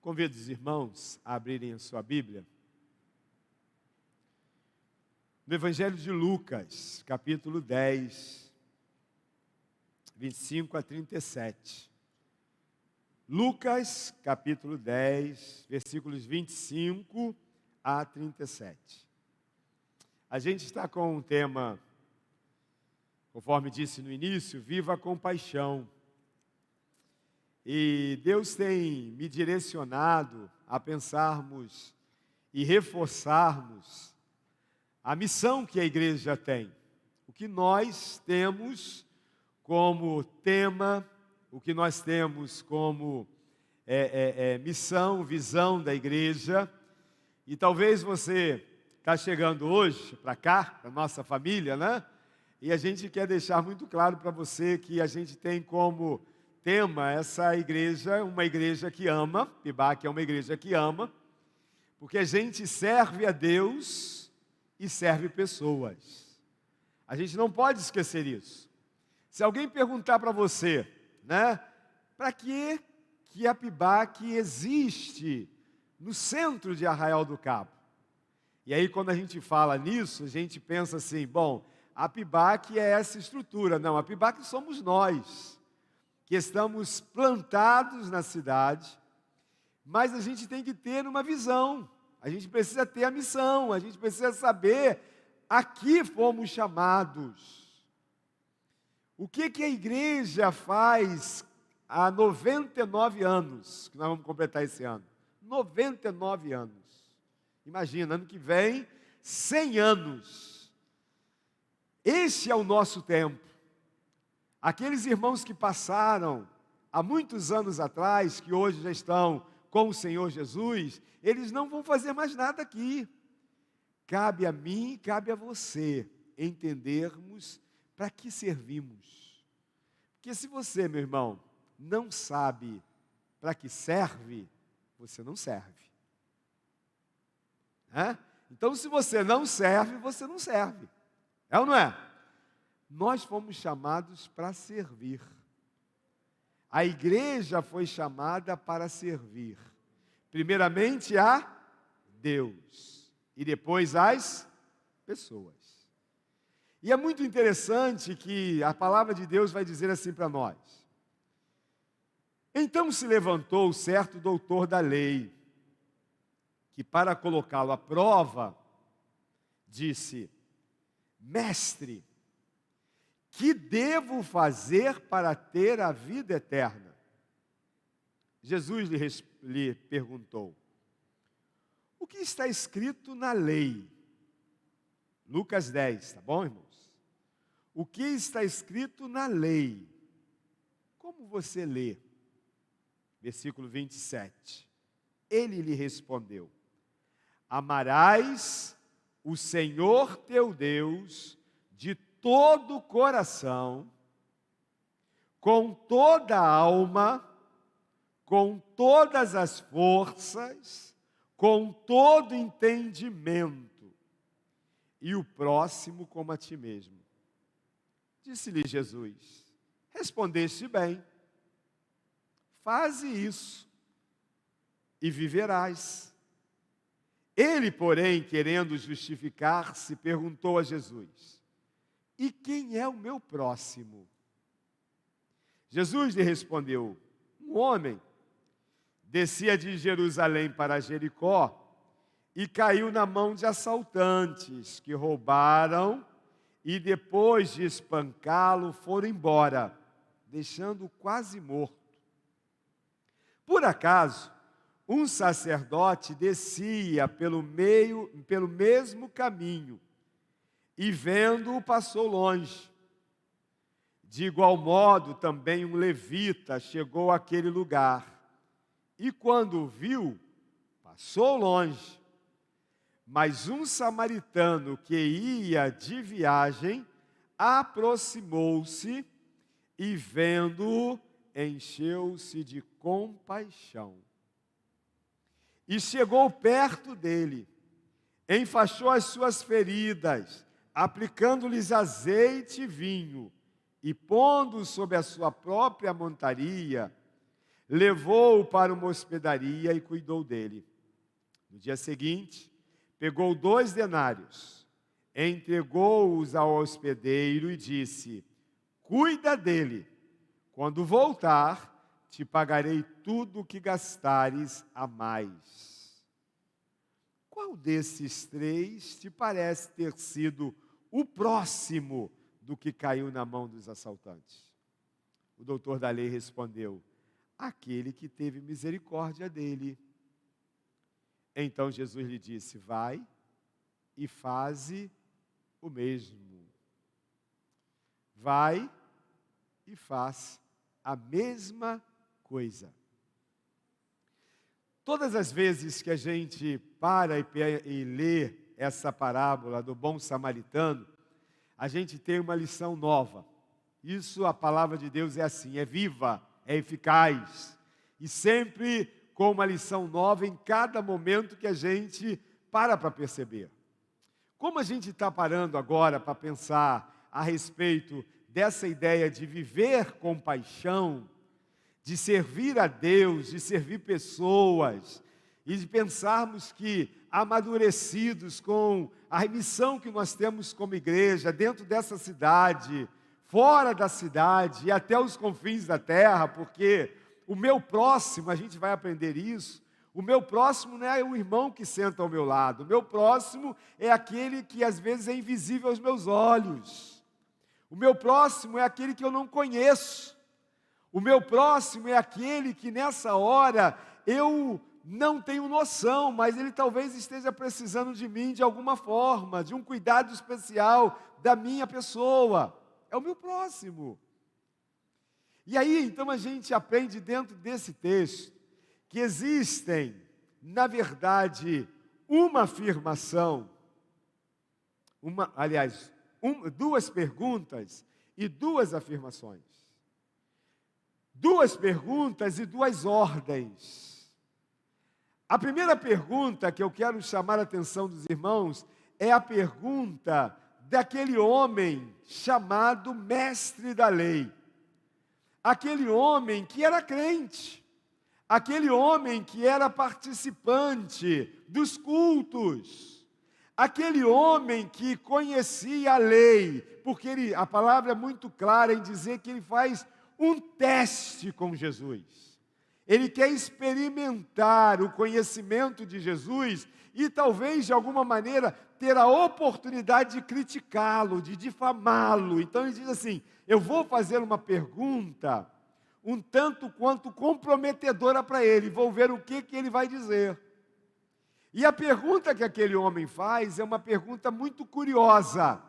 Convido os irmãos a abrirem a sua Bíblia no Evangelho de Lucas, capítulo 10, 25 a 37. Lucas, capítulo 10, versículos 25 a 37. A gente está com um tema, conforme disse no início, Viva a Compaixão. E Deus tem me direcionado a pensarmos e reforçarmos a missão que a igreja tem. O que nós temos como tema, o que nós temos como missão, visão da igreja. E talvez você está chegando hoje para cá, para a nossa família, né? E a gente quer deixar muito claro para você que a gente tem como tema essa igreja, uma igreja que ama, PIBAC é uma igreja que ama, porque a gente serve a Deus e serve pessoas. A gente não pode esquecer isso. Se alguém perguntar para você, né, para que a PIBAC existe no centro de Arraial do Cabo? E aí quando a gente fala nisso, a gente pensa assim, bom, a PIBAC é essa estrutura. Não, a PIBAC somos nós, que estamos plantados na cidade, mas a gente tem que ter uma visão, a gente precisa ter a missão, a gente precisa saber a que fomos chamados. O que a igreja faz há 99 anos, que nós vamos completar esse ano? 99 anos. Imagina, ano que vem, 100 anos. Esse é o nosso tempo. Aqueles irmãos que passaram há muitos anos atrás, que hoje já estão com o Senhor Jesus, eles não vão fazer mais nada aqui. Cabe a mim e cabe a você entendermos para que servimos. Porque se você, meu irmão, não sabe para que serve, você não serve. Então, se você não serve, você não serve. É ou não é? Nós fomos chamados para servir. A igreja foi chamada para servir. Primeiramente a Deus e depois as pessoas. E é muito interessante que a palavra de Deus vai dizer assim para nós. Então se levantou certo doutor da lei, que para colocá-lo à prova, disse: Mestre, que devo fazer para ter a vida eterna? Jesus lhe perguntou: o que está escrito na lei? Lucas 10, tá bom, irmãos? O que está escrito na lei? Como você lê? Versículo 27. Ele lhe respondeu: amarás o Senhor teu Deus de todo o coração, com toda a alma, com todas as forças, com todo entendimento, e o próximo como a ti mesmo. Disse-lhe Jesus: respondeste bem, faze isso e viverás. Ele, porém, querendo justificar-se, perguntou a Jesus: e quem é o meu próximo? Jesus lhe respondeu: um homem descia de Jerusalém para Jericó e caiu na mão de assaltantes que roubaram e depois de espancá-lo foram embora, deixando-o quase morto. Por acaso, um sacerdote descia pelo mesmo caminho e vendo-o passou longe. De igual modo, também um levita chegou àquele lugar e quando o viu, passou longe. Mas um samaritano que ia de viagem aproximou-se e vendo-o, encheu-se de compaixão. E chegou perto dele, enfaixou as suas feridas, aplicando-lhes azeite e vinho, e pondo sobre a sua própria montaria, levou-o para uma hospedaria e cuidou dele. No dia seguinte, pegou 2 denários, entregou-os ao hospedeiro e disse: cuida dele. Quando voltar, te pagarei tudo o que gastares a mais. Qual desses 3 te parece ter sido o próximo do que caiu na mão dos assaltantes? O doutor da lei respondeu: aquele que teve misericórdia dele. Então Jesus lhe disse: vai e faze o mesmo. Vai e faz a mesma coisa. Todas as vezes que a gente para e lê essa parábola do bom samaritano, a gente tem uma lição nova. Isso, a palavra de Deus é assim, é viva, é eficaz. E sempre com uma lição nova em cada momento que a gente para perceber. Como a gente está parando agora para pensar a respeito dessa ideia de viver com paixão, de servir a Deus, de servir pessoas, e de pensarmos que, amadurecidos com a missão que nós temos como igreja, dentro dessa cidade, fora da cidade e até os confins da terra, porque o meu próximo, a gente vai aprender isso, o meu próximo não é o irmão que senta ao meu lado, o meu próximo é aquele que às vezes é invisível aos meus olhos, o meu próximo é aquele que eu não conheço, o meu próximo é aquele que nessa hora eu não tenho noção, mas ele talvez esteja precisando de mim de alguma forma, de um cuidado especial da minha pessoa. É o meu próximo. E aí, então, a gente aprende dentro desse texto que existem, na verdade, uma afirmação, duas perguntas e 2 afirmações. 2 perguntas e 2 ordens. A primeira pergunta que eu quero chamar a atenção dos irmãos é a pergunta daquele homem chamado mestre da lei. Aquele homem que era crente, aquele homem que era participante dos cultos, aquele homem que conhecia a lei, porque a palavra é muito clara em dizer que ele faz um teste com Jesus. Ele quer experimentar o conhecimento de Jesus e talvez de alguma maneira ter a oportunidade de criticá-lo, de difamá-lo. Então ele diz assim: eu vou fazer uma pergunta um tanto quanto comprometedora para ele, vou ver o que ele vai dizer. E a pergunta que aquele homem faz é uma pergunta muito curiosa,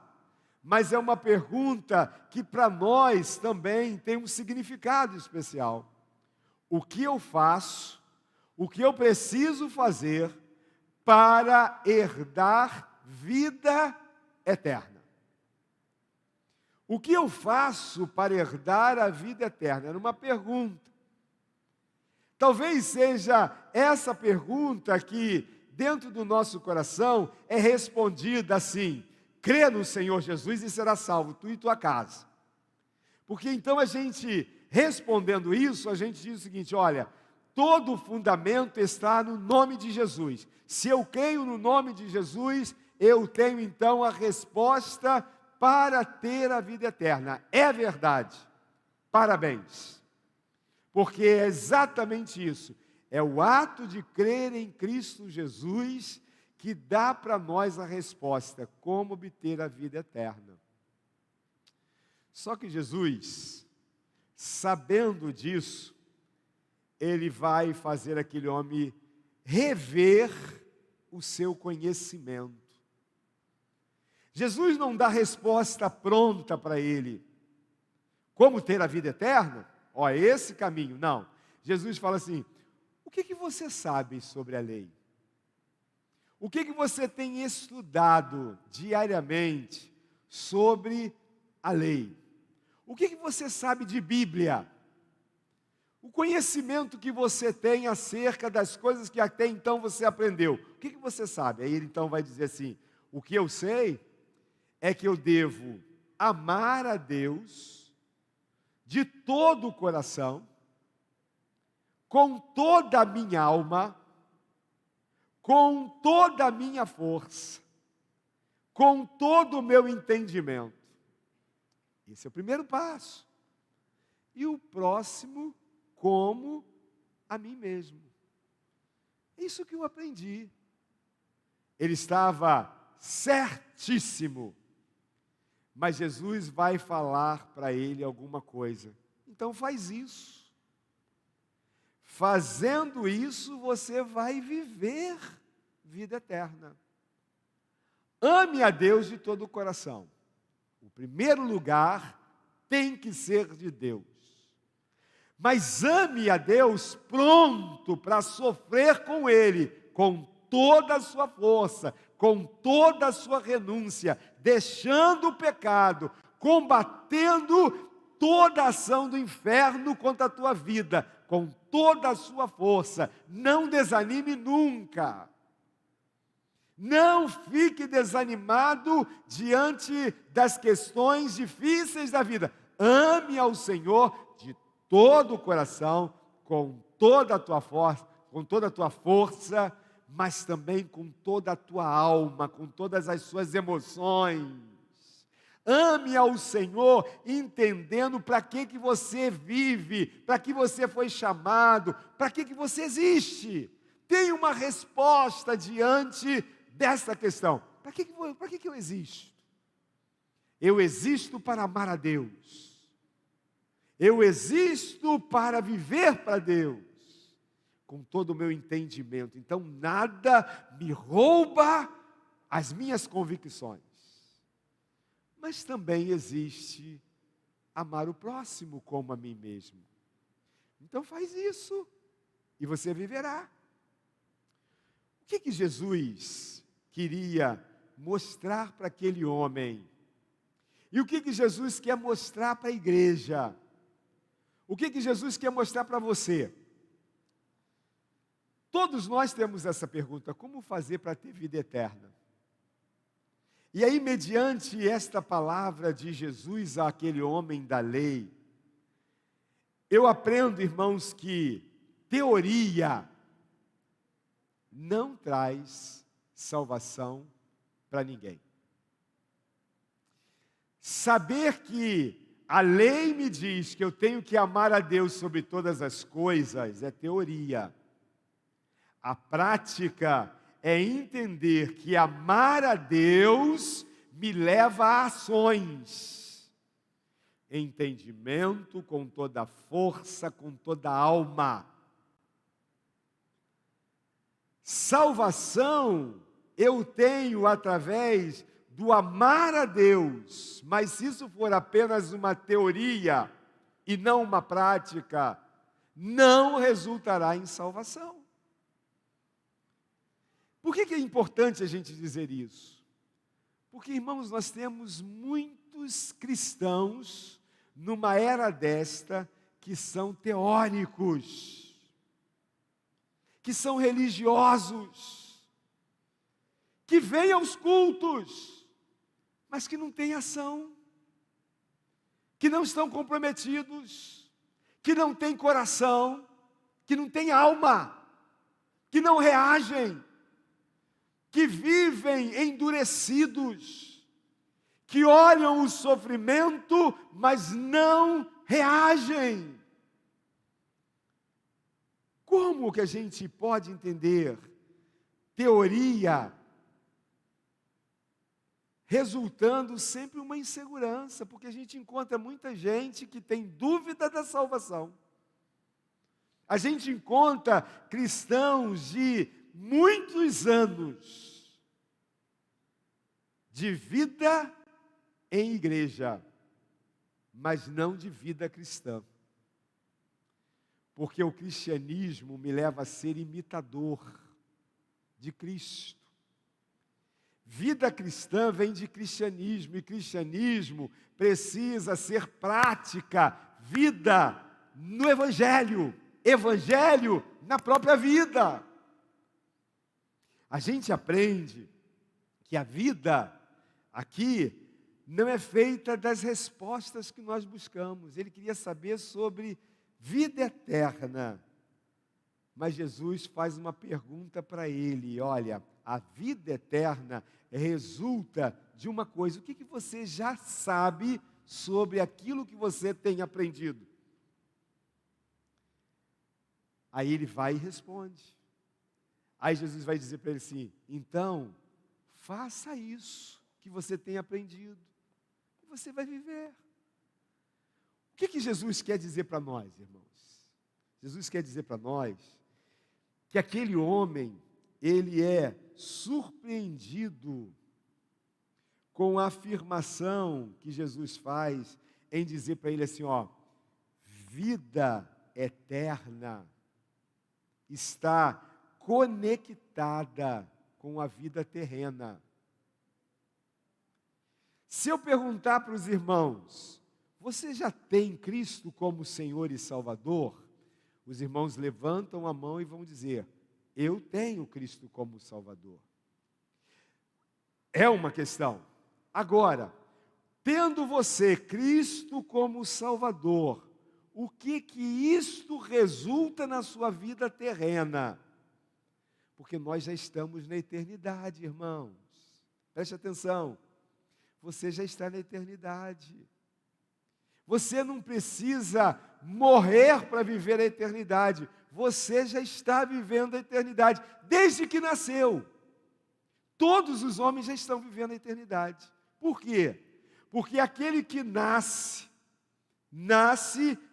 mas é uma pergunta que para nós também tem um significado especial. O que eu faço, o que eu preciso fazer para herdar vida eterna? O que eu faço para herdar a vida eterna? Era uma pergunta. Talvez seja essa pergunta que, dentro do nosso coração, é respondida assim: crê no Senhor Jesus e será salvo, tu e tua casa. Porque então a gente, respondendo isso, a gente diz o seguinte: olha, todo o fundamento está no nome de Jesus. Se eu creio no nome de Jesus, eu tenho então a resposta para ter a vida eterna. É verdade. Parabéns. Porque é exatamente isso. É o ato de crer em Cristo Jesus que dá para nós a resposta: como obter a vida eterna. Só que Jesus, sabendo disso, ele vai fazer aquele homem rever o seu conhecimento. Jesus não dá resposta pronta para ele. Como ter a vida eterna? Ó, esse caminho. Não. Jesus fala assim: o que você sabe sobre a lei? O que você tem estudado diariamente sobre a lei? O que você sabe de Bíblia? O conhecimento que você tem acerca das coisas que até então você aprendeu. O que você sabe? Aí ele então vai dizer assim: o que eu sei é que eu devo amar a Deus de todo o coração, com toda a minha alma, com toda a minha força, com todo o meu entendimento. Esse é o primeiro passo. E o próximo, como a mim mesmo. Isso que eu aprendi. Ele estava certíssimo. Mas Jesus vai falar para ele alguma coisa. Então faz isso. Fazendo isso, você vai viver vida eterna. Ame a Deus de todo o coração. O primeiro lugar tem que ser de Deus. Mas ame a Deus pronto para sofrer com Ele, com toda a sua força, com toda a sua renúncia, deixando o pecado, combatendo toda a ação do inferno contra a tua vida, com toda a sua força. Não desanime nunca. Não fique desanimado diante das questões difíceis da vida. Ame ao Senhor de todo o coração, com toda a tua força, mas também com toda a tua alma, com todas as suas emoções. Ame ao Senhor, entendendo para que você vive, para que você foi chamado, para que você existe. Tem uma resposta diante dessa questão. Para que eu existo? Eu existo para amar a Deus. Eu existo para viver para Deus, com todo o meu entendimento. Então, nada me rouba as minhas convicções. Mas também existe amar o próximo como a mim mesmo. Então, faz isso e você viverá. O que Jesus queria mostrar para aquele homem? E o que Jesus quer mostrar para a igreja? O que Jesus quer mostrar para você? Todos nós temos essa pergunta: como fazer para ter vida eterna? E aí, mediante esta palavra de Jesus àquele homem da lei, eu aprendo, irmãos, que teoria não traz salvação para ninguém. Saber que a lei me diz que eu tenho que amar a Deus sobre todas as coisas é teoria. A prática é entender que amar a Deus me leva a ações. Entendimento com toda a força, com toda a alma. Salvação eu tenho através do amar a Deus, mas se isso for apenas uma teoria e não uma prática, não resultará em salvação. Por que é importante a gente dizer isso? Porque, irmãos, nós temos muitos cristãos numa era desta que são teóricos, que são religiosos, que vêm aos cultos, mas que não têm ação, que não estão comprometidos, que não têm coração, que não têm alma, que não reagem, que vivem endurecidos, que olham o sofrimento, mas não reagem. Como que a gente pode entender teoria resultando sempre uma insegurança? Porque a gente encontra muita gente que tem dúvida da salvação. A gente encontra cristãos de muitos anos de vida em igreja, mas não de vida cristã. Porque o cristianismo me leva a ser imitador de Cristo. Vida cristã vem de cristianismo, e cristianismo precisa ser prática, vida no evangelho na própria vida. A gente aprende que a vida aqui não é feita das respostas que nós buscamos. Ele queria saber sobre vida eterna. mas Jesus faz uma pergunta para ele: olha, a vida eterna resulta de uma coisa. O que você já sabe sobre aquilo que você tem aprendido? Aí ele vai e responde. Aí Jesus vai dizer para ele assim: então, faça isso que você tem aprendido, e você vai viver. O que Jesus quer dizer para nós, irmãos? Jesus quer dizer para nós que aquele homem, ele é surpreendido com a afirmação que Jesus faz em dizer para ele assim, ó, vida eterna está conectada com a vida terrena. Se eu perguntar para os irmãos, você já tem Cristo como Senhor e Salvador? Os irmãos levantam a mão e vão dizer, eu tenho Cristo como Salvador. É uma questão. Agora, tendo você Cristo como Salvador, o que isto resulta na sua vida terrena? Porque nós já estamos na eternidade, irmãos. Preste atenção. Você já está na eternidade. Você não precisa morrer para viver a eternidade. Você já está vivendo a eternidade, desde que nasceu. Todos os homens já estão vivendo a eternidade. Por quê? Porque aquele que nasce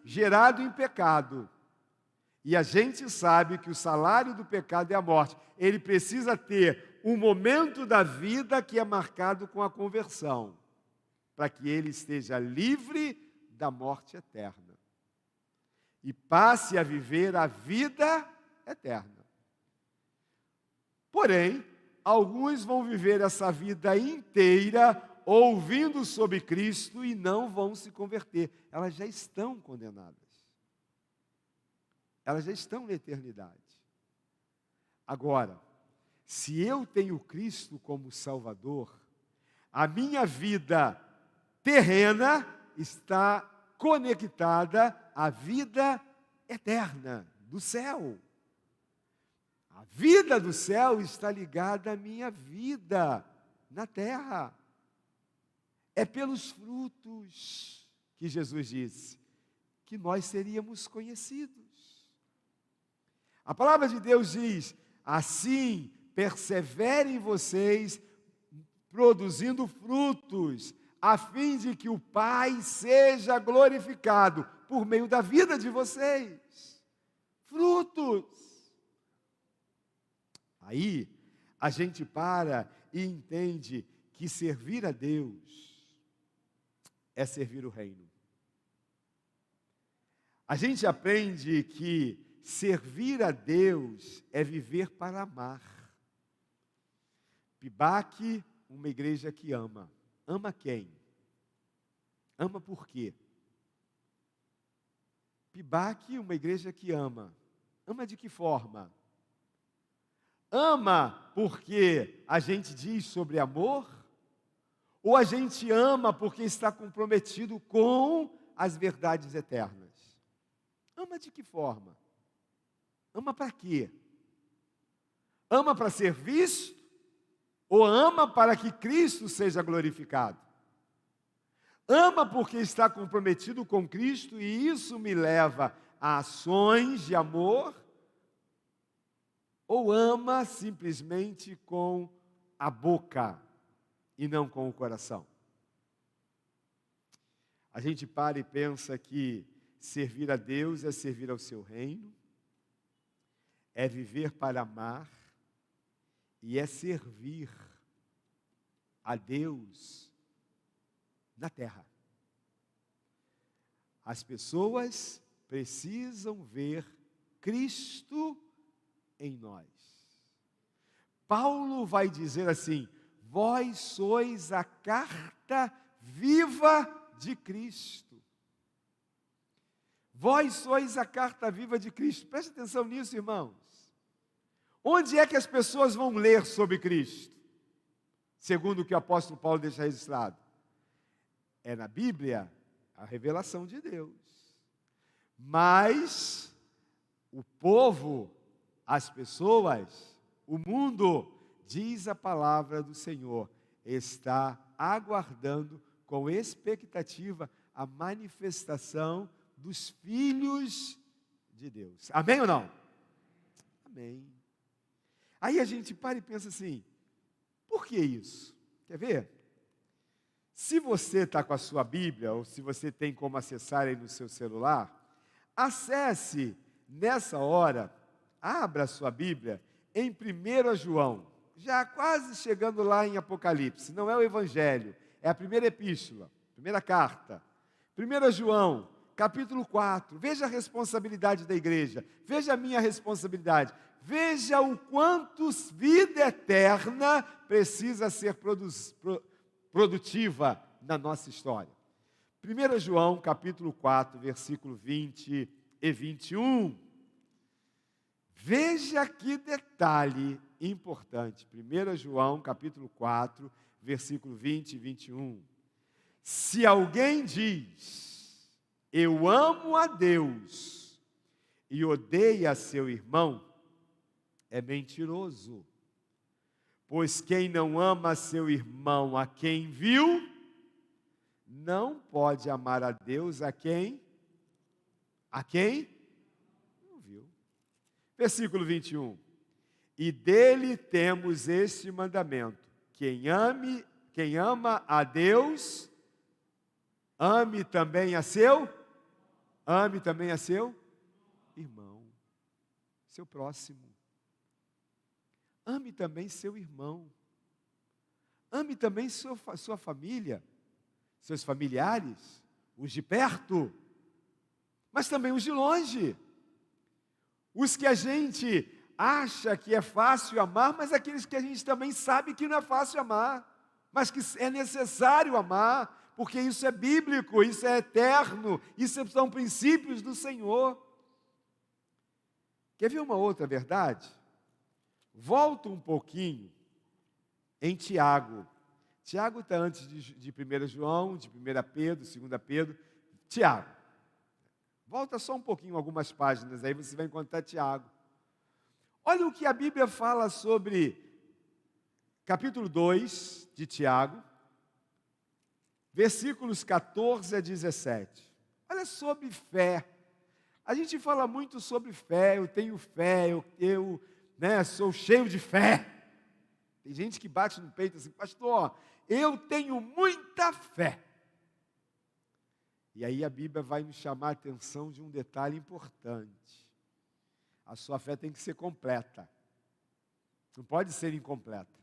gerado em pecado. E a gente sabe que o salário do pecado é a morte. Ele precisa ter um momento da vida que é marcado com a conversão, para que ele esteja livre da morte eterna e passe a viver a vida eterna. Porém, alguns vão viver essa vida inteira ouvindo sobre Cristo e não vão se converter. Elas já estão condenadas. Elas já estão na eternidade. Agora, se eu tenho Cristo como Salvador, a minha vida terrena está conectada à vida eterna do céu. A vida do céu está ligada à minha vida na terra. É pelos frutos que Jesus disse que nós seríamos conhecidos. A palavra de Deus diz, assim perseverem vocês produzindo frutos, a fim de que o Pai seja glorificado por meio da vida de vocês. Frutos. Aí, a gente para e entende que servir a Deus é servir o reino. A gente aprende que servir a Deus é viver para amar. Pibaque, uma igreja que ama. Ama quem? Ama por quê? Pibaque, uma igreja que ama. Ama de que forma? Ama porque a gente diz sobre amor? Ou a gente ama porque está comprometido com as verdades eternas? Ama de que forma? Ama para quê? Ama para ser visto? Ou ama para que Cristo seja glorificado? Ama porque está comprometido com Cristo e isso me leva a ações de amor? Ou ama simplesmente com a boca e não com o coração? A gente para e pensa que servir a Deus é servir ao seu reino, é viver para amar e é servir a Deus na terra. As pessoas precisam ver Cristo em nós. Paulo vai dizer assim, vós sois a carta viva de Cristo. Vós sois a carta viva de Cristo. Preste atenção nisso, irmãos. Onde é que as pessoas vão ler sobre Cristo? Segundo o que o apóstolo Paulo deixa registrado. É na Bíblia, a revelação de Deus. Mas o povo as pessoas, o mundo, diz a palavra do Senhor, está aguardando com expectativa a manifestação dos filhos de Deus. Amém ou não? Amém. Aí a gente para e pensa assim, por que isso? Quer ver? Se você está com a sua Bíblia, ou se você tem como acessar aí no seu celular, acesse nessa hora, abra a sua Bíblia em 1 João, já quase chegando lá em Apocalipse, não é o Evangelho, é a primeira epístola, primeira carta. 1 João, capítulo 4, veja a responsabilidade da igreja, veja a minha responsabilidade, veja o quanto vida eterna precisa ser produtiva na nossa história. 1 João, capítulo 4, versículo 20 e 21. Veja que detalhe importante. 1 João, capítulo 4, versículo 20 e 21. Se alguém diz, eu amo a Deus, e odeia seu irmão, é mentiroso. Pois quem não ama seu irmão a quem viu, não pode amar a Deus a quem não viu. Versículo 21. E dele temos este mandamento: quem ama a Deus, ame também a seu irmão, seu próximo. Ame também seu irmão. Ame também sua família, seus familiares, os de perto, mas também os de longe. Os que a gente acha que é fácil amar, mas aqueles que a gente também sabe que não é fácil amar, mas que é necessário amar, porque isso é bíblico, isso é eterno, isso são princípios do Senhor. Quer ver uma outra verdade? Volta um pouquinho em Tiago. Tiago está antes de 1 João, de 1 Pedro, 2 Pedro. Tiago. Volta só um pouquinho, algumas páginas, aí você vai encontrar Tiago. Olha o que a Bíblia fala sobre capítulo 2 de Tiago, versículos 14 a 17. Olha sobre fé. A gente fala muito sobre fé, eu tenho fé, eu sou cheio de fé. Tem gente que bate no peito assim, pastor, eu tenho muita fé. E aí a Bíblia vai nos chamar a atenção de um detalhe importante. A sua fé tem que ser completa. Não pode ser incompleta.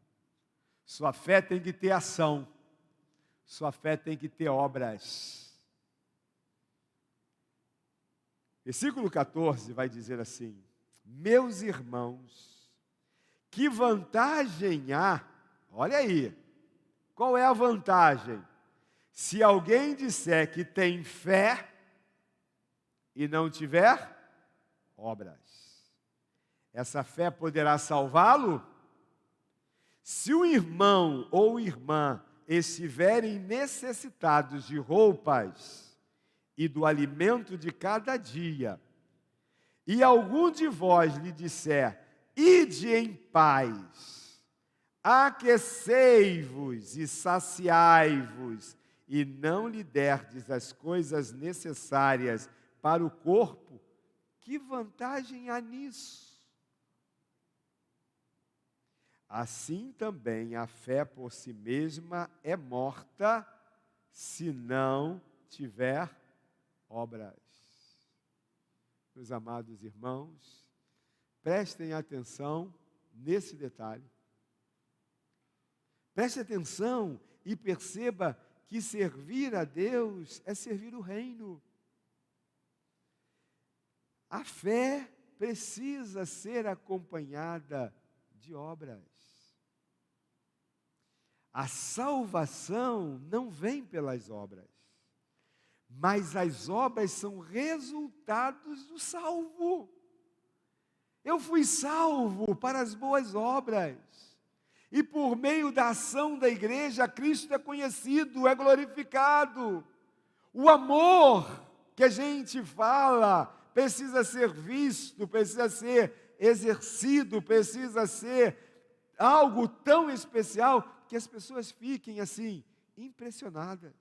Sua fé tem que ter ação. Sua fé tem que ter obras. Versículo 14 vai dizer assim: meus irmãos, que vantagem há? Olha aí, qual é a vantagem? Se alguém disser que tem fé e não tiver obras, essa fé poderá salvá-lo? Se o irmão ou irmã estiverem necessitados de roupas e do alimento de cada dia, e algum de vós lhe disser, ide em paz, aquecei-vos e saciai-vos, e não lhe derdes as coisas necessárias para o corpo, que vantagem há nisso? Assim também a fé por si mesma é morta, se não tiver obras. Meus amados irmãos, prestem atenção nesse detalhe. Preste atenção e perceba que servir a Deus é servir o reino. A fé precisa ser acompanhada de obras. A salvação não vem pelas obras, mas as obras são resultados do salvo. Eu fui salvo para as boas obras. E por meio da ação da igreja, Cristo é conhecido, é glorificado. O amor que a gente fala precisa ser visto, precisa ser exercido, precisa ser algo tão especial que as pessoas fiquem assim, impressionadas.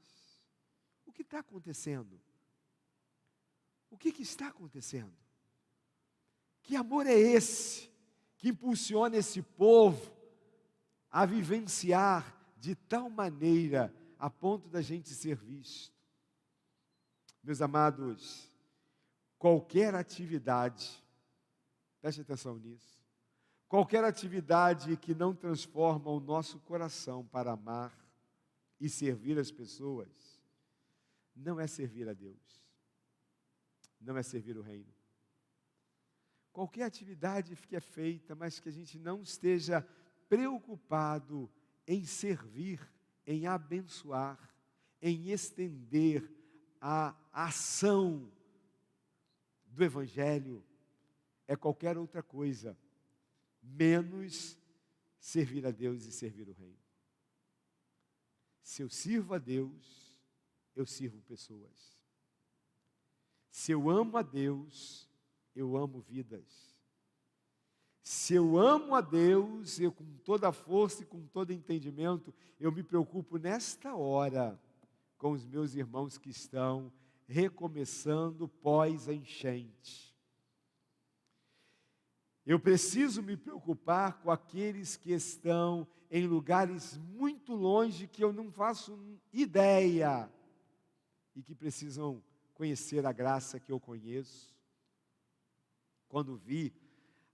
O que está acontecendo? O que está acontecendo? Que amor é esse que impulsiona esse povo a vivenciar de tal maneira a ponto da gente ser visto? Meus amados, qualquer atividade, preste atenção nisso, qualquer atividade que não transforma o nosso coração para amar e servir as pessoas, não é servir a Deus, não é servir o reino. Qualquer atividade que é feita, mas que a gente não esteja preocupado em servir, em abençoar, em estender a ação do Evangelho, é qualquer outra coisa, menos servir a Deus e servir o reino. Se eu sirvo a Deus, eu sirvo pessoas. Se eu amo a Deus, eu amo vidas. Se eu amo a Deus, eu com toda a força e com todo entendimento, eu me preocupo nesta hora com os meus irmãos que estão recomeçando pós a enchente. Eu preciso me preocupar com aqueles que estão em lugares muito longe que eu não faço ideia e que precisam conhecer a graça que eu conheço. Quando vi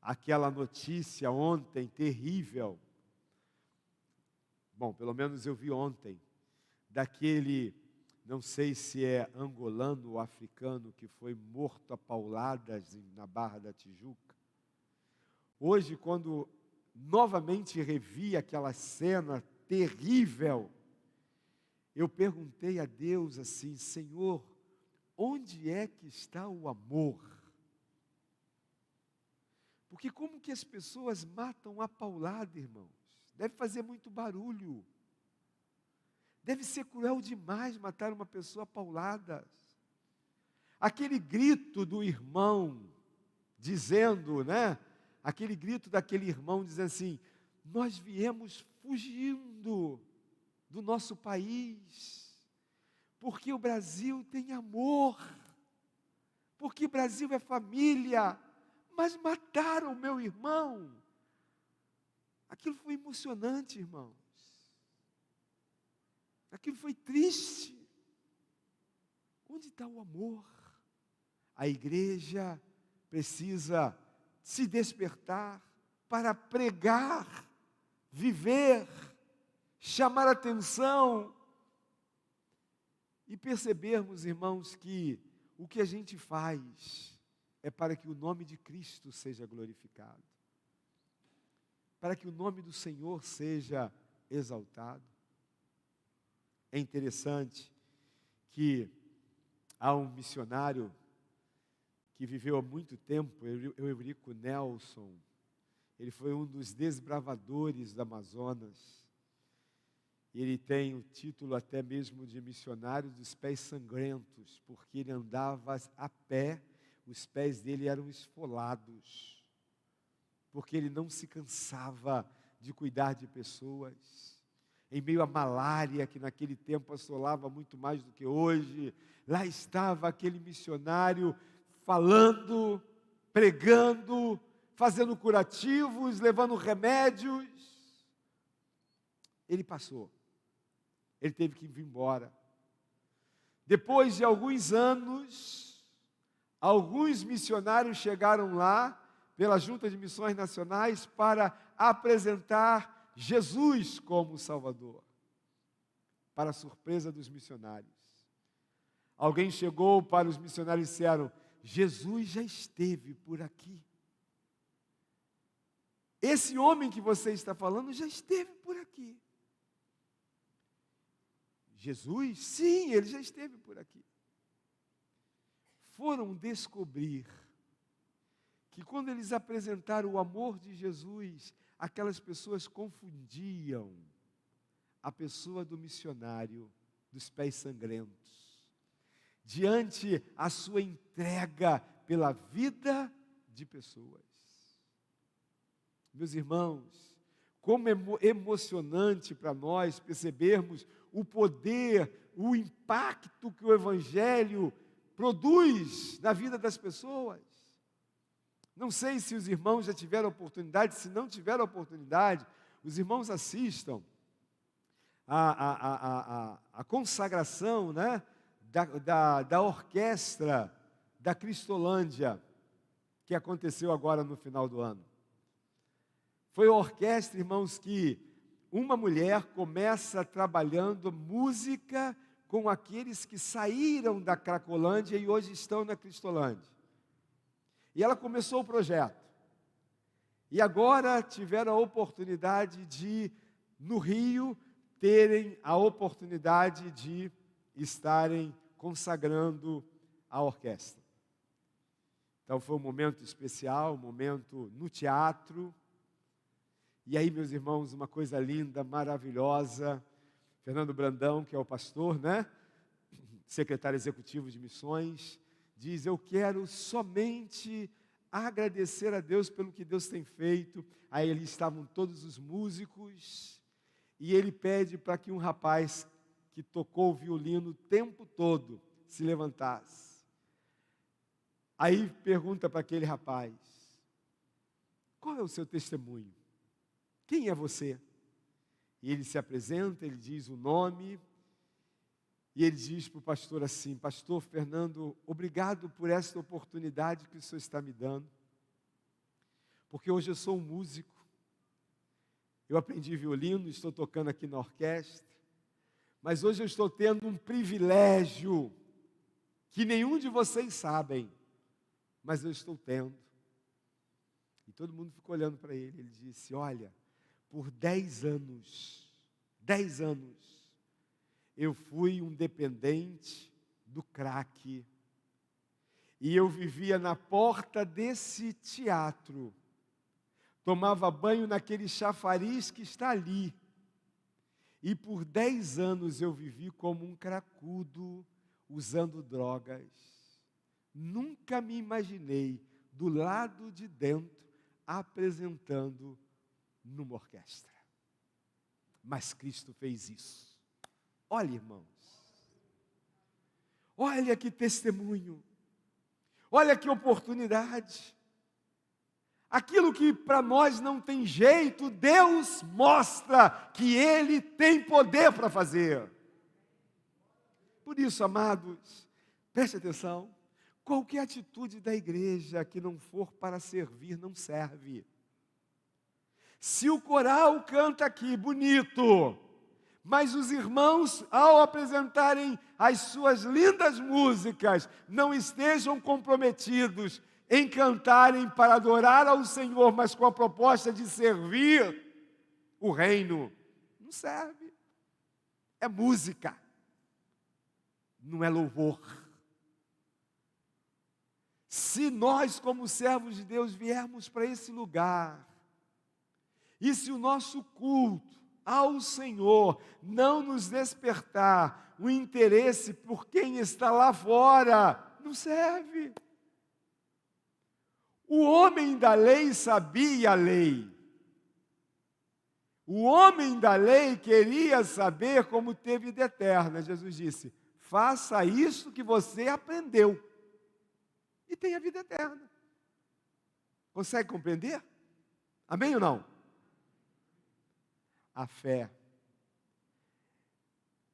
aquela notícia ontem terrível, bom, pelo menos eu vi ontem, daquele, não sei se é angolano ou africano, que foi morto a pauladas na Barra da Tijuca. Hoje, quando novamente revi aquela cena terrível, eu perguntei a Deus assim: Senhor, onde é que está o amor? Porque como que as pessoas matam a paulada, irmãos? Deve fazer muito barulho. Deve ser cruel demais matar uma pessoa a pauladas. Aquele grito do irmão, dizendo, né? Aquele grito daquele irmão dizendo assim: nós viemos fugindo do nosso país, porque o Brasil tem amor, porque o Brasil é família, mas mataram o meu irmão. Aquilo foi emocionante, irmãos. Aquilo foi triste. Onde está o amor? A igreja precisa se despertar para pregar, viver, chamar atenção e percebermos, irmãos, que o que a gente faz é para que o nome de Cristo seja glorificado, para que o nome do Senhor seja exaltado. É interessante que há um missionário que viveu há muito tempo, Eurico Nelson. Ele foi um dos desbravadores do Amazonas. Ele tem o título até mesmo de missionário dos pés sangrentos, porque ele andava a pé, os pés dele eram esfolados, porque ele não se cansava de cuidar de pessoas. Em meio à malária, que naquele tempo assolava muito mais do que hoje, lá estava aquele missionário falando, pregando, fazendo curativos, levando remédios. Ele passou. Ele teve que vir embora. Depois de alguns anos, alguns missionários chegaram lá, pela Junta de Missões Nacionais, para apresentar Jesus como Salvador, para a surpresa dos missionários. Alguém chegou para os missionários e disseram: Jesus já esteve por aqui. Esse homem que você está falando já esteve por aqui. Jesus? Sim, ele já esteve por aqui. Foram descobrir que quando eles apresentaram o amor de Jesus, aquelas pessoas confundiam a pessoa do missionário dos pés sangrentos, diante a sua entrega pela vida de pessoas. Meus irmãos, como é emocionante para nós percebermos o poder, o impacto que o Evangelho produz na vida das pessoas. Não sei se os irmãos já tiveram oportunidade, se não tiveram oportunidade, os irmãos assistam a consagração, né, da orquestra da Cristolândia, que aconteceu agora no final do ano. Foi a orquestra, irmãos, que uma mulher começa trabalhando música com aqueles que saíram da Cracolândia e hoje estão na Cristolândia. E ela começou o projeto. E agora tiveram a oportunidade de, no Rio, terem a oportunidade de estarem consagrando a orquestra. Então foi um momento especial, um momento no teatro. E aí, meus irmãos, uma coisa linda, maravilhosa. Fernando Brandão, que é o pastor, né? Secretário executivo de missões, diz: eu quero somente agradecer a Deus pelo que Deus tem feito. Aí ali estavam todos os músicos, e ele pede para que um rapaz que tocou o violino o tempo todo se levantasse. Aí pergunta para aquele rapaz: qual é o seu testemunho? Quem é você? E ele se apresenta, ele diz o nome, e ele diz para o pastor assim: pastor Fernando, obrigado por esta oportunidade que o senhor está me dando, porque hoje eu sou um músico, eu aprendi violino, estou tocando aqui na orquestra, mas hoje eu estou tendo um privilégio que nenhum de vocês sabem, mas eu estou tendo. E todo mundo ficou olhando para ele. Ele disse: olha, por 10 anos, eu fui um dependente do crack, e eu vivia na porta desse teatro, tomava banho naquele chafariz que está ali, e por 10 anos eu vivi como um cracudo, usando drogas. Nunca me imaginei do lado de dentro apresentando numa orquestra. Mas Cristo fez isso. Olha, irmãos, olha que testemunho, olha que oportunidade. Aquilo que para nós não tem jeito, Deus mostra que Ele tem poder para fazer. Por isso, amados, preste atenção, qualquer atitude da igreja que não for para servir, não serve. Se o coral canta aqui bonito, mas os irmãos, ao apresentarem as suas lindas músicas, não estejam comprometidos em cantarem para adorar ao Senhor, mas com a proposta de servir o reino, não serve. É música, não é louvor. Se nós, como servos de Deus, viermos para esse lugar, e se o nosso culto ao Senhor não nos despertar o interesse por quem está lá fora, não serve. O homem da lei sabia a lei. O homem da lei queria saber como ter vida eterna. Jesus disse: faça isso que você aprendeu e tenha vida eterna. Consegue compreender? Amém ou não? A fé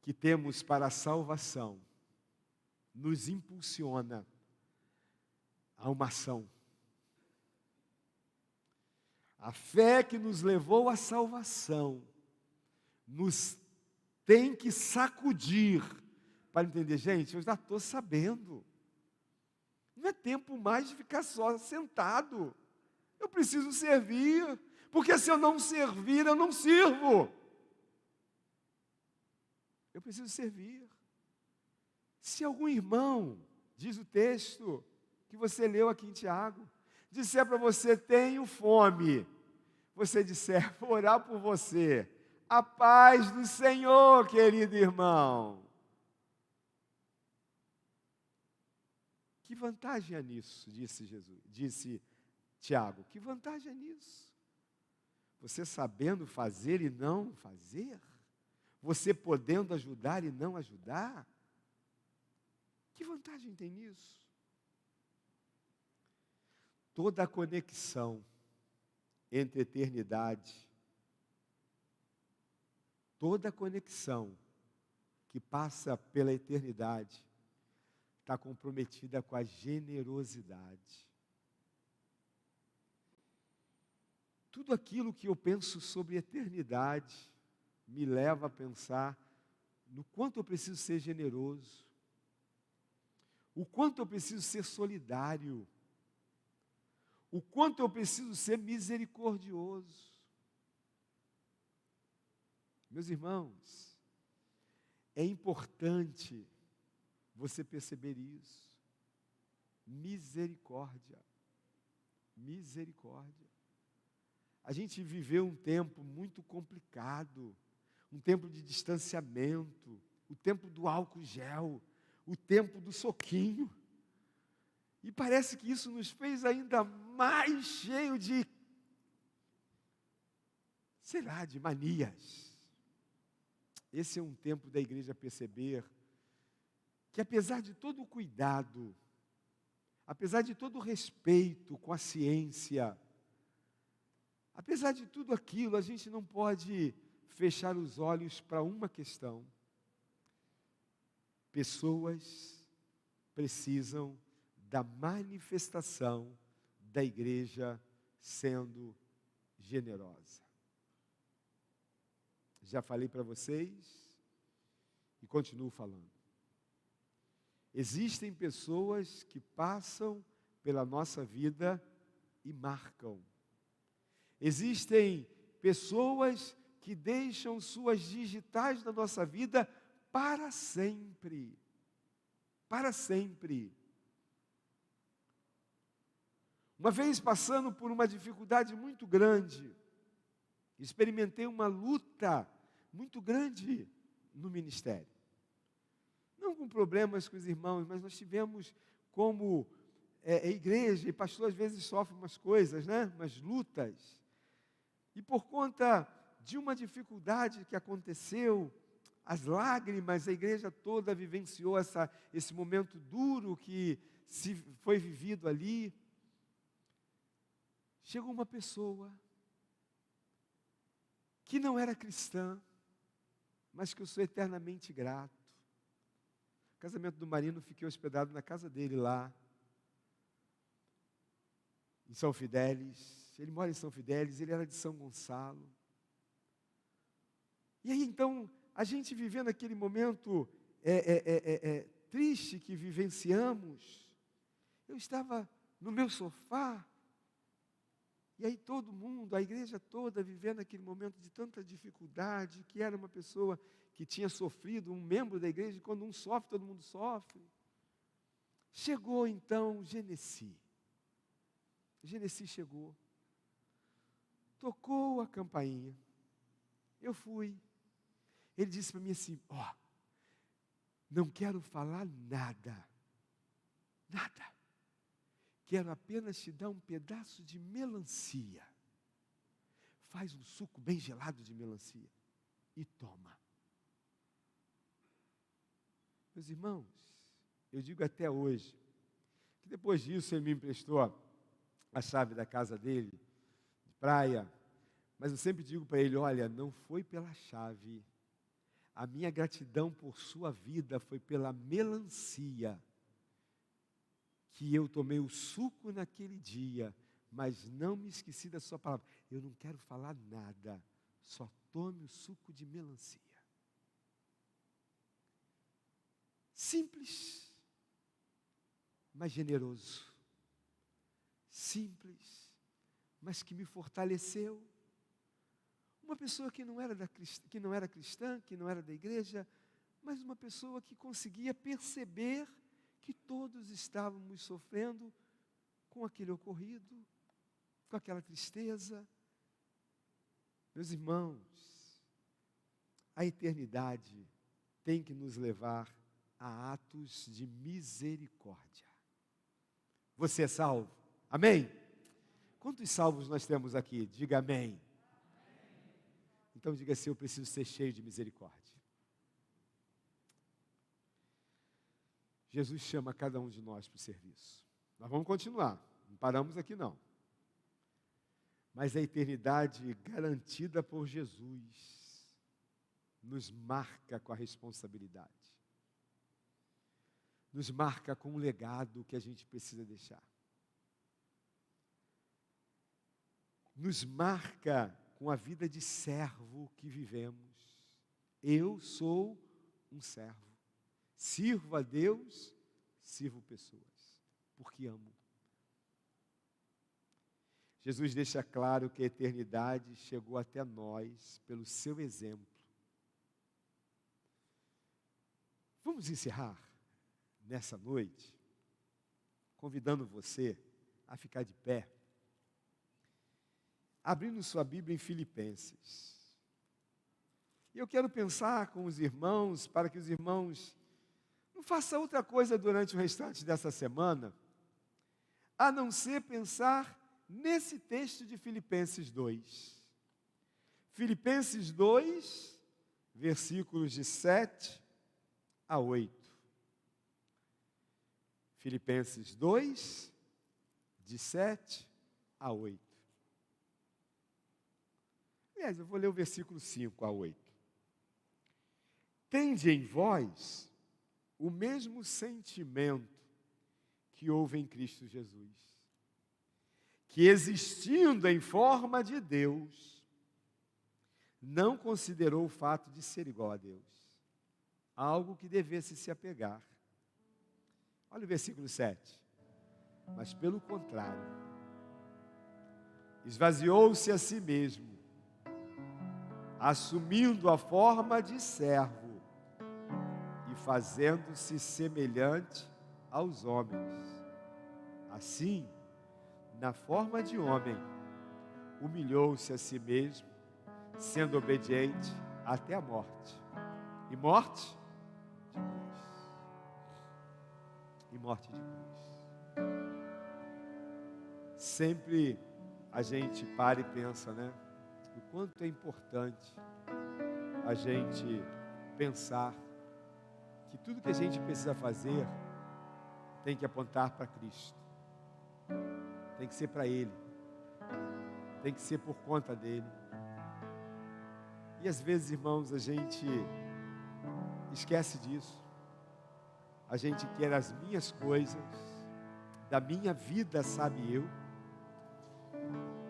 que temos para a salvação nos impulsiona a uma ação. A fé que nos levou à salvação nos tem que sacudir para entender, gente, eu já estou sabendo. Não é tempo mais de ficar só sentado. Eu preciso servir. Porque se eu não servir, eu não sirvo. Eu preciso servir. Se algum irmão, diz o texto que você leu aqui em Tiago, disser para você: tenho fome, você disser: vou orar por você, a paz do Senhor, querido irmão. Que vantagem é nisso? Disse Jesus, disse Tiago. Que vantagem é nisso? Você sabendo fazer e não fazer? Você podendo ajudar e não ajudar? Que vantagem tem nisso? Toda a conexão entre eternidade, toda a conexão que passa pela eternidade, está comprometida com a generosidade. Tudo aquilo que eu penso sobre eternidade me leva a pensar no quanto eu preciso ser generoso, o quanto eu preciso ser solidário, o quanto eu preciso ser misericordioso. Meus irmãos, é importante você perceber isso. Misericórdia. Misericórdia. A gente viveu um tempo muito complicado, um tempo de distanciamento, o tempo do álcool gel, o tempo do soquinho. E parece que isso nos fez ainda mais cheio de, sei lá, de manias. Esse é um tempo da igreja perceber que apesar de todo o cuidado, apesar de todo o respeito com a ciência, apesar de tudo aquilo, a gente não pode fechar os olhos para uma questão. Pessoas precisam da manifestação da igreja sendo generosa. Já falei para vocês e continuo falando. Existem pessoas que passam pela nossa vida e marcam. Existem pessoas que deixam suas digitais na nossa vida para sempre. Para sempre. Uma vez passando por uma dificuldade muito grande, experimentei uma luta muito grande no ministério. Não com problemas com os irmãos, mas nós tivemos como igreja, e pastor às vezes sofre umas coisas, né? Umas lutas. E por conta de uma dificuldade que aconteceu, as lágrimas, a igreja toda vivenciou esse momento duro que foi vivido ali. Chegou uma pessoa que não era cristã, mas que eu sou eternamente grato. O casamento do Marino, fiquei hospedado na casa dele lá, em São Fidélis. Ele mora em São Fidélis, ele era de São Gonçalo. E aí então, a gente vivendo aquele momento triste que vivenciamos, eu estava no meu sofá, e aí todo mundo, a igreja toda, vivendo aquele momento de tanta dificuldade, que era uma pessoa que tinha sofrido, um membro da igreja, e quando um sofre, todo mundo sofre. Chegou então Genesi. Genesi chegou. Tocou a campainha. Eu fui. Ele disse para mim assim, não quero falar nada. Nada. Quero apenas te dar um pedaço de melancia. Faz um suco bem gelado de melancia e toma. Meus irmãos, eu digo até hoje, que depois disso ele me emprestou a chave da casa dele, de praia, mas eu sempre digo para ele, olha, não foi pela chave, a minha gratidão por sua vida foi pela melancia, que eu tomei o suco naquele dia, mas não me esqueci da sua palavra. Eu não quero falar nada, só tome o suco de melancia. Simples, mas generoso. Simples, mas que me fortaleceu. Uma pessoa que não era cristã, que não era da igreja, mas uma pessoa que conseguia perceber que todos estávamos sofrendo com aquele ocorrido, com aquela tristeza. Meus irmãos, a eternidade tem que nos levar a atos de misericórdia. Você é salvo? Amém? Quantos salvos nós temos aqui? Diga amém. Então diga assim: eu preciso ser cheio de misericórdia. Jesus chama cada um de nós para o serviço. Nós vamos continuar, não paramos aqui não. Mas a eternidade garantida por Jesus nos marca com a responsabilidade. Nos marca com um legado que a gente precisa deixar. Nos marca com a vida de servo que vivemos. Eu sou um servo. Sirvo a Deus, sirvo pessoas, porque amo. Jesus deixa claro que a eternidade chegou até nós pelo seu exemplo. Vamos encerrar nessa noite, convidando você a ficar de pé, abrindo sua Bíblia em Filipenses. E eu quero pensar com os irmãos, para que os irmãos não façam outra coisa durante o restante dessa semana, a não ser pensar nesse texto de Filipenses 2. Filipenses 2, versículos de 7 a 8. Filipenses 2, de 7 a 8. Aliás, eu vou ler o versículo 5 a 8. Tende em vós o mesmo sentimento que houve em Cristo Jesus, que existindo em forma de Deus, não considerou o fato de ser igual a Deus algo que devesse se apegar. Olha o versículo 7. Mas pelo contrário, esvaziou-se a si mesmo, assumindo a forma de servo e fazendo-se semelhante aos homens. Assim, na forma de homem, humilhou-se a si mesmo, sendo obediente até a morte. E morte de cruz. E morte de cruz. Sempre a gente para e pensa, né? O quanto é importante a gente pensar que tudo que a gente precisa fazer tem que apontar para Cristo. Tem que ser para Ele. Tem que ser por conta dEle. E às vezes, irmãos, a gente esquece disso. A gente quer as minhas coisas, da minha vida sabe eu,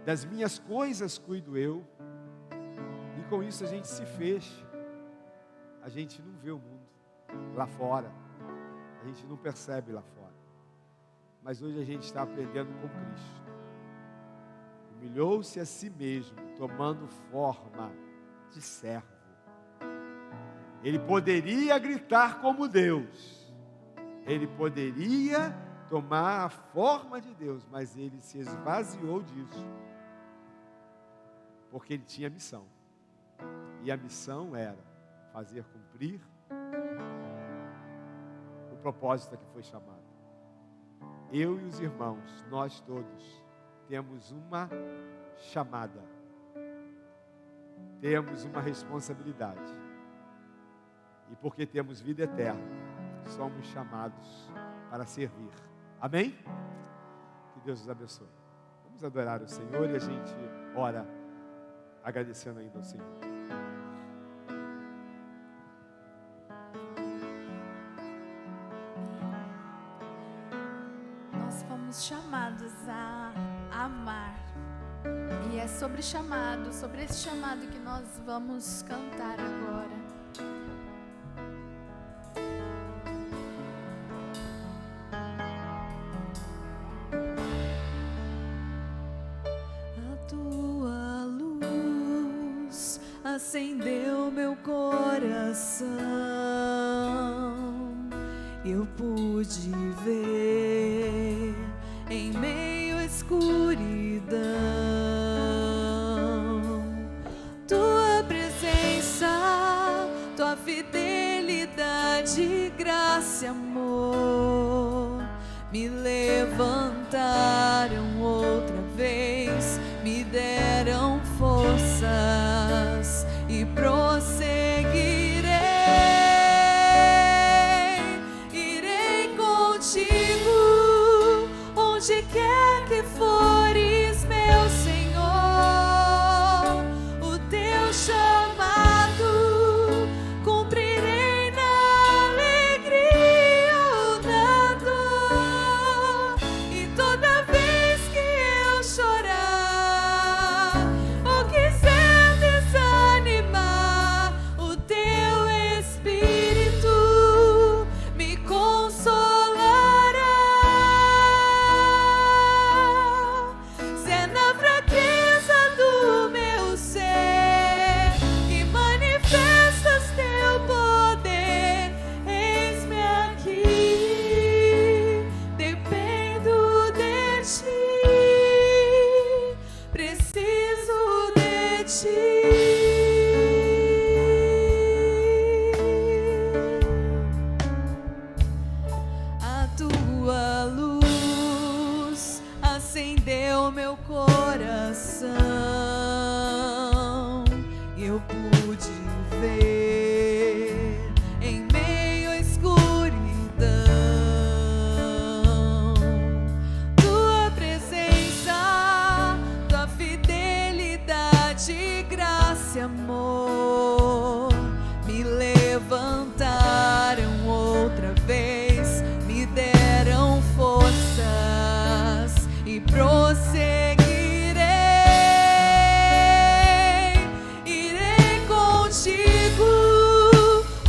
das minhas coisas cuido eu, e com isso a gente se fecha. A gente não vê o mundo lá fora, a gente não percebe lá fora. Mas hoje a gente está aprendendo com Cristo. Humilhou-se a si mesmo, tomando forma de servo. Ele poderia gritar como Deus, ele poderia tomar a forma de Deus, mas ele se esvaziou disso, porque ele tinha missão. E a missão era fazer cumprir o propósito a que foi chamado. Eu e os irmãos, nós todos, temos uma chamada, temos uma responsabilidade, e porque temos vida eterna, somos chamados para servir. Amém? Que Deus nos abençoe. Vamos adorar o Senhor e a gente ora agradecendo ainda ao Senhor. Nós fomos chamados a amar. E é sobre esse chamado que nós vamos cantar agora. A tua luz acendeu meu coração. Eu pude ver em meio à escuridão tua presença, tua fidelidade, graça e amor me levantaram outra vez, me deram forças quer que fores, meu Senhor, o teu chamado cumprirei na alegria ou na dor. E toda vez que eu chorar ou quiser desanimar, o teu Espírito me consolará. Se é na fraqueza do meu ser que manifestas teu poder, eis-me aqui, dependo de ti, preciso de ti. A tua luz acendeu meu coração, eu pude ver em meio à escuridão tua presença, tua fidelidade, graça e amor me levantaram outra vez, me deram forças e prosseguirei. Irei contigo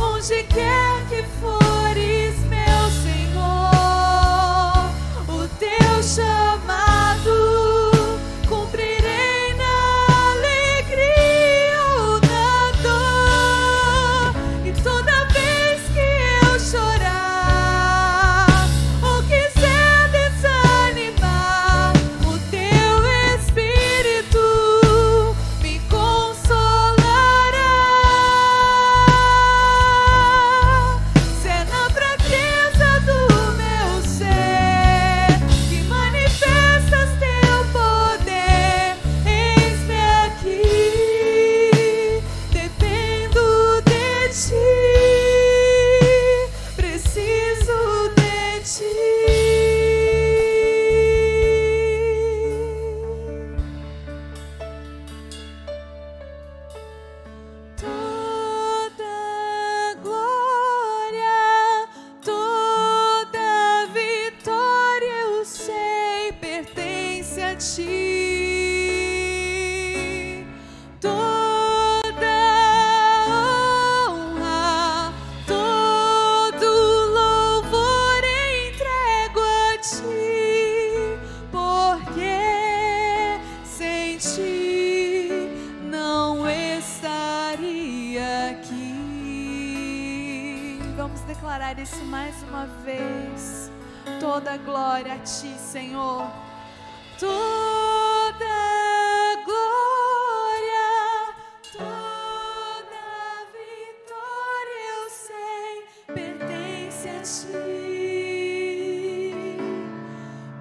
onde quer que fores, meu Senhor, o teu chamado cumprirei na alegria ou na dor. E toda vez que eu chorar ou quiser desanimar, o teu Espírito me consolará. Se é na fraqueza do meu ser que manifestas teu poder, eis-me aqui, dependo de ti, preciso de ti. Toda glória, toda vitória, eu sei, pertence a ti. Toda honra, todo louvor entrego a ti, porque sem ti não estaria aqui. Vamos declarar isso mais uma vez. Toda glória a ti, Senhor. Toda glória, toda vitória, eu sei, pertence a ti.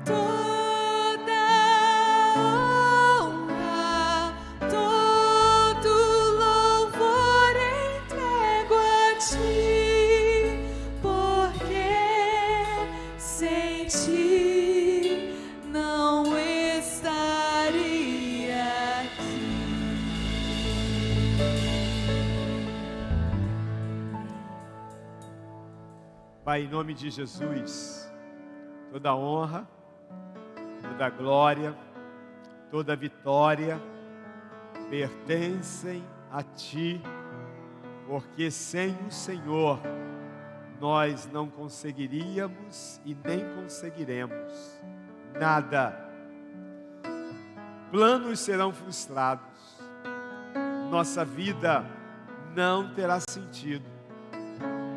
Toda honra, todo louvor entrego a ti, porque sem ti não estaria aqui. Pai, em nome de Jesus, toda honra, toda glória, toda vitória pertencem a Ti, porque sem o Senhor nós não conseguiríamos e nem conseguiremos nada. Planos serão frustrados, nossa vida não terá sentido,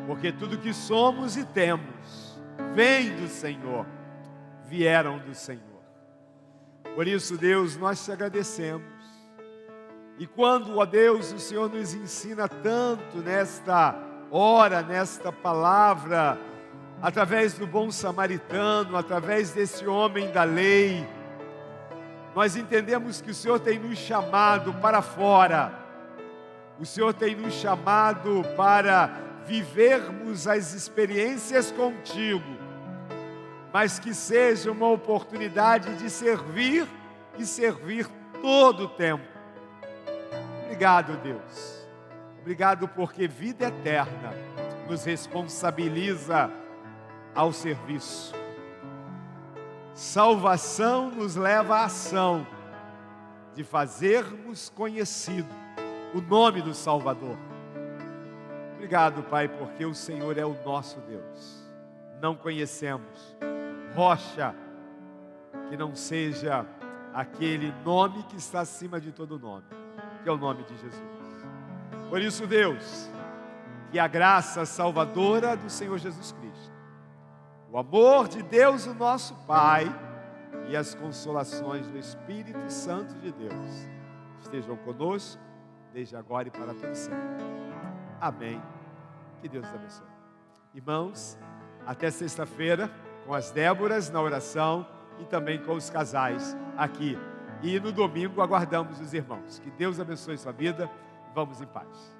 porque tudo que somos e temos vem do Senhor, vieram do Senhor. Por isso, Deus, nós te agradecemos. E quando, ó Deus, o Senhor nos ensina tanto nesta hora, nesta palavra, através do bom samaritano, através desse homem da lei, nós entendemos que o Senhor tem nos chamado para fora, o Senhor tem nos chamado para vivermos as experiências contigo, mas que seja uma oportunidade de servir e servir todo o tempo. Obrigado, Deus. Obrigado porque vida eterna nos responsabiliza ao serviço. Salvação nos leva à ação de fazermos conhecido o nome do Salvador. Obrigado, Pai, porque o Senhor é o nosso Deus. Não conhecemos rocha que não seja aquele nome que está acima de todo nome, que é o nome de Jesus. Por isso, Deus, que a graça salvadora do Senhor Jesus Cristo, o amor de Deus, o nosso Pai, e as consolações do Espírito Santo de Deus estejam conosco, desde agora e para todo sempre. Amém. Que Deus os abençoe. Irmãos, até sexta-feira, com as Déboras na oração e também com os casais aqui. E no domingo aguardamos os irmãos. Que Deus abençoe sua vida. Vamos em paz.